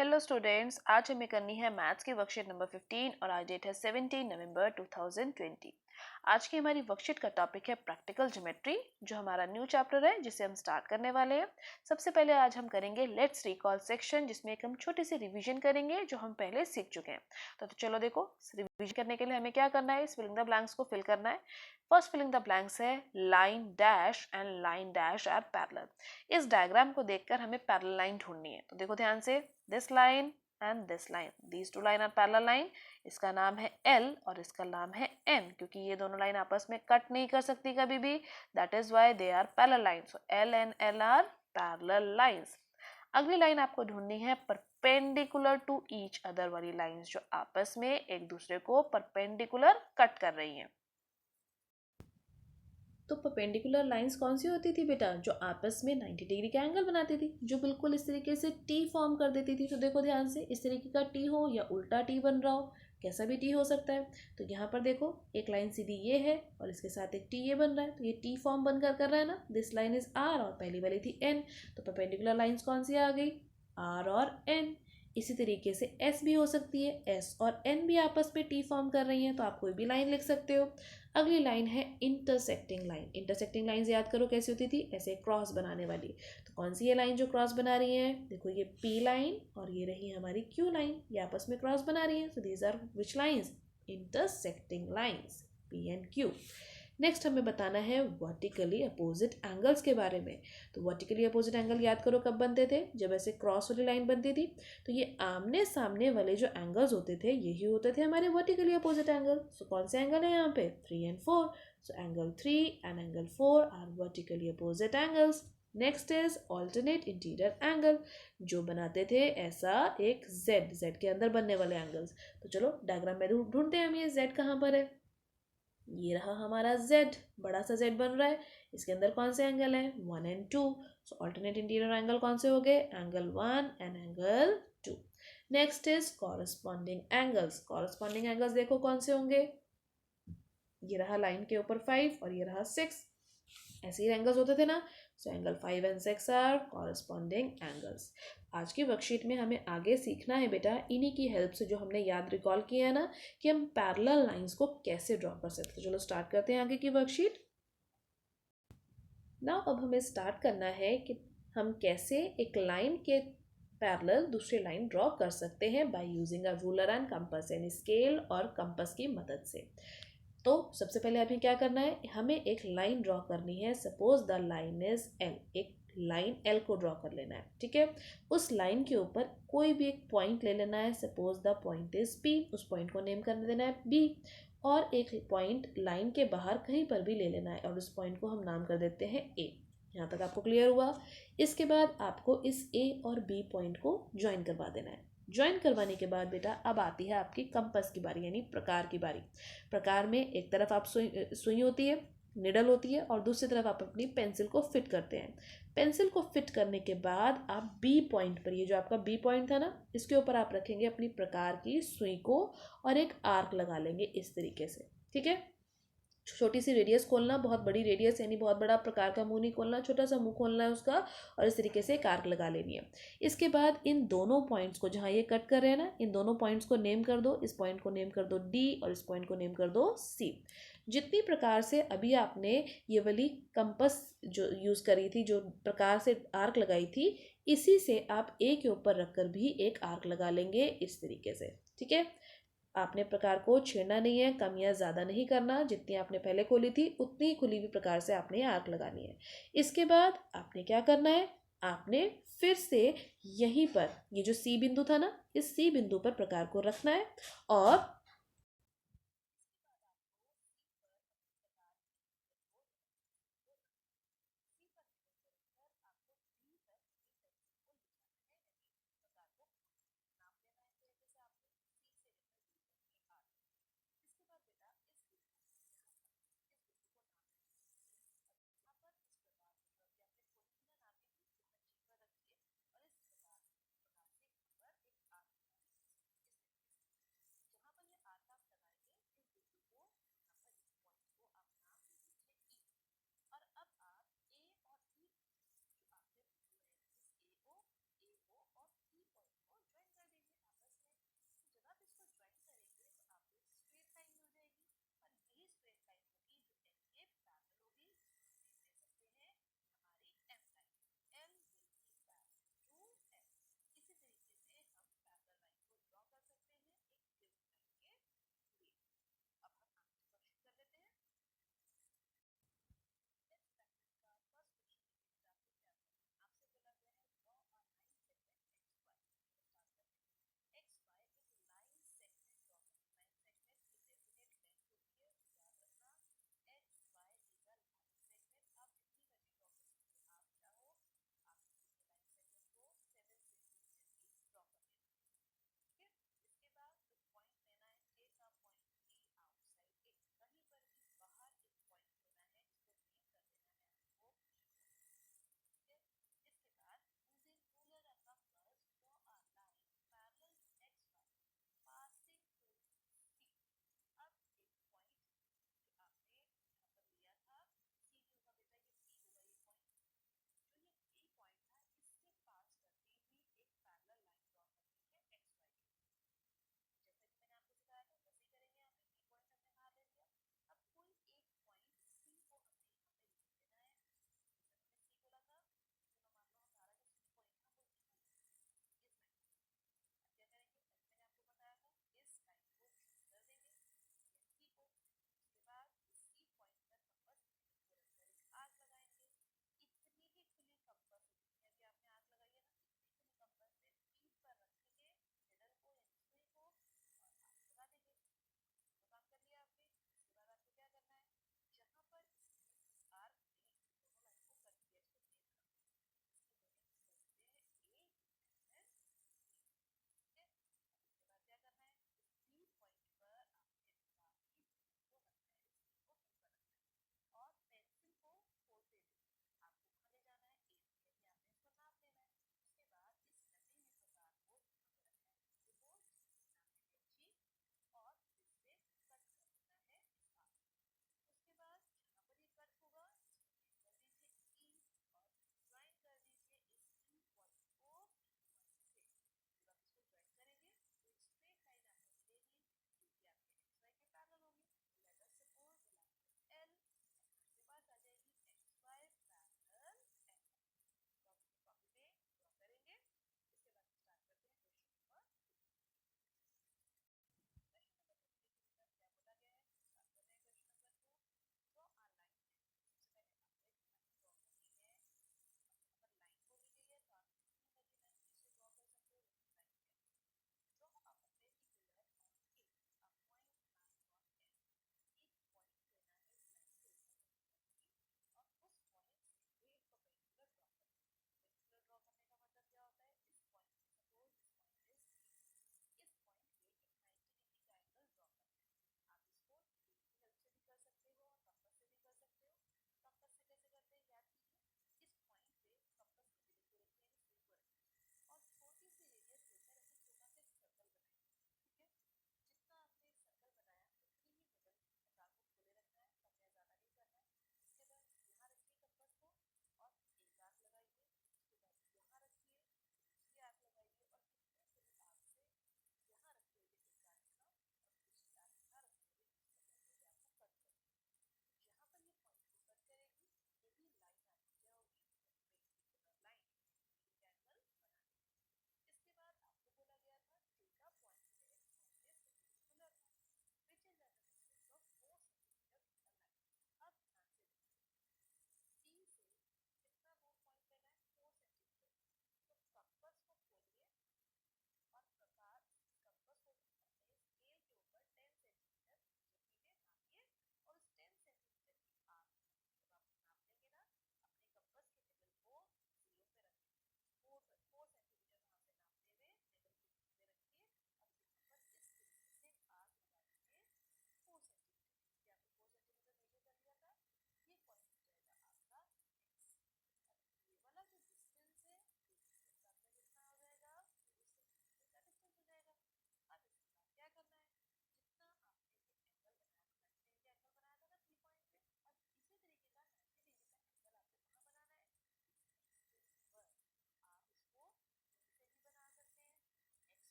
Hello students, आज हमें करनी है मैथ्स की वर्कशीट नंबर 15 और आज डेट है 17 नवंबर 2020। आज की हमारी वर्कशीट का टॉपिक है प्रैक्टिकल ज्योमेट्री, जो हमारा न्यू चैप्टर है जिसे हम स्टार्ट करने वाले हैं। सबसे पहले आज हम करेंगे लेट्स रिकॉल सेक्शन, जिसमें एक हम छोटी सी रिवीजन करेंगे जो हम पहले सीख चुके हैं। तो चलो देखो, रिवीजन करने के लिए हमें क्या करना है, इस फिलिंग द ब्लैंक्स को फिल करना है। फर्स्ट फिलिंग द ब्लैंक्स है line dash and line dash are parallel. इस डायग्राम को देखकर हमें पैरेलल लाइन ढूंढनी है। तो देखो ध्यान से, this line and this line, these two line are parallel line। इसका नाम है L और इसका नाम है M, क्योंकि ये दोनों लाइन आपस में कट नहीं कर सकती कभी भी। that is why they are parallel lines, so L and L are parallel lines। अगली लाइन आपको ढूंढनी है परपेंडिकुलर टू ईच अदर वाली लाइंस, जो आपस में एक दूसरे को परपेंडिकुलर कट कर रही हैं। तो परपेंडिकुलर लाइंस कौन सी होती थी बेटा, जो आपस में 90 डिग्री का एंगल बनाती थी, जो बिल्कुल इस तरीके से टी फॉर्म कर देती थी। तो देखो ध्यान से, इस तरीके का टी हो या उल्टा टी बन रहा हो, कैसा भी टी हो सकता है। तो यहाँ पर देखो, एक लाइन सीधी ये है और इसके साथ एक टी ये बन रहा है, तो ये टी फॉर्म बनकर कर रहा है ना। दिस लाइन इज आर और पहली वाली थी एन, तो परपेंडिकुलर लाइंस कौन सी आ गई, आर और एन। इसी तरीके से एस भी हो सकती है, एस और एन भी आपस में टी फॉर्म कर रही हैं, तो आप कोई भी लाइन लिख सकते हो। अगली लाइन है इंटरसेक्टिंग लाइन। इंटरसेक्टिंग लाइन याद करो कैसी होती थी, ऐसे क्रॉस बनाने वाली। तो कौन सी ये लाइन जो क्रॉस बना रही है, देखो ये पी लाइन और ये रही हमारी क्यू लाइन, ये आपस में क्रॉस बना रही है। So these are which lines, intersecting lines, P and Q. Next हमें बताना है वर्टिकली अपोजिट एंगल्स के बारे में। तो वर्टिकली अपोजिट एंगल याद करो कब बनते थे, जब ऐसे क्रॉस वाली लाइन बनती थी। तो ये आमने सामने वाले जो एंगल्स होते थे, यही होते थे हमारे वर्टिकली अपोजिट एंगल। सो कौन से एंगल है यहाँ पे, 3 and 4। So angle 3 and angle 4 are vertically opposite angles. Next is alternate interior angle, जो बनाते थे ऐसा एक जेड के अंदर बनने वाले एंगल्स। तो चलो डायग्राम में ढूंढते हैं हम, ये जेड कहाँ पर है। ये रहा हमारा z, बड़ा सा z बन रहा है। इसके अंदर कौन से एंगल है, 1 and 2। So alternate interior angle कौन से हो गए, angle 1 and angle 2। Next is corresponding angles. Corresponding angles देखो कौन से होंगे, ये रहा लाइन के ऊपर 5 और ये रहा 6, ऐसे ही एंगल्स होते थे ना। So angle 5 and 6 are corresponding angles. आज की वर्कशीट में हमें आगे सीखना है बेटा, इन्हीं की हेल्प से, जो हमने याद रिकॉल किया है ना, कि हम पैरेलल लाइंस को कैसे ड्रॉ कर सकते हैं। तो चलो स्टार्ट करते हैं आगे की वर्कशीट। नाउ अब हमें स्टार्ट करना है कि हम कैसे एक लाइन के पैरेलल दूसरी लाइन ड्रॉ कर सकते हैं by using a ruler and compass, यानी स्केल और कंपास की मदद से। तो सबसे पहले अभी क्या करना है, हमें एक लाइन ड्रॉ करनी है। Suppose the line is L, एक लाइन एल को ड्रॉ कर लेना है, ठीक है। उस लाइन के ऊपर कोई भी एक पॉइंट ले लेना है। Suppose the point is P, उस पॉइंट को नेम कर देना है बी। और एक पॉइंट लाइन के बाहर कहीं पर भी ले लेना है और उस पॉइंट को हम नाम कर देते हैं ए। यहाँ तक आपको क्लियर हुआ। इसके बाद आपको इस ए और बी पॉइंट को ज्वाइन करवा देना है। ज्वाइन करवाने के बाद बेटा अब आती है आपकी कंपास की बारी, यानी प्रकार की बारी। प्रकार में एक तरफ आप सुई होती है, निडल होती है, और दूसरी तरफ आप अपनी पेंसिल को फिट करते हैं। पेंसिल को फिट करने के बाद आप बी पॉइंट पर, ये जो आपका बी पॉइंट था ना, इसके ऊपर आप रखेंगे अपनी प्रकार की सुई को और एक आर्क लगा लेंगे इस तरीके से, ठीक है। छोटी सी रेडियस खोलना, बहुत बड़ी रेडियस यानी बहुत बड़ा प्रकार का मुंह नहीं खोलना, छोटा सा मुंह खोलना है उसका, और इस तरीके से एक आर्क लगा लेनी है। इसके बाद इन दोनों पॉइंट्स को, जहाँ ये कट कर रहे हैं ना, इन दोनों पॉइंट्स को नेम कर दो। इस पॉइंट को नेम कर दो डी और इस पॉइंट को नेम कर दो सी। जितनी प्रकार से अभी आपने ये वाली कंपास जो यूज़ करी थी, जो प्रकार से आर्क लगाई थी, इसी से आप ए के ऊपर रखकर भी एक आर्क लगा लेंगे इस तरीके से, ठीक है। आपने प्रकार को छेड़ना नहीं है, कम या ज़्यादा नहीं करना। जितनी आपने पहले खोली थी उतनी ही खुली हुई प्रकार से आपने आर्क लगानी है। इसके बाद आपने क्या करना है, आपने फिर से यहीं पर ये जो सी बिंदु था ना, इस सी बिंदु पर प्रकार को रखना है और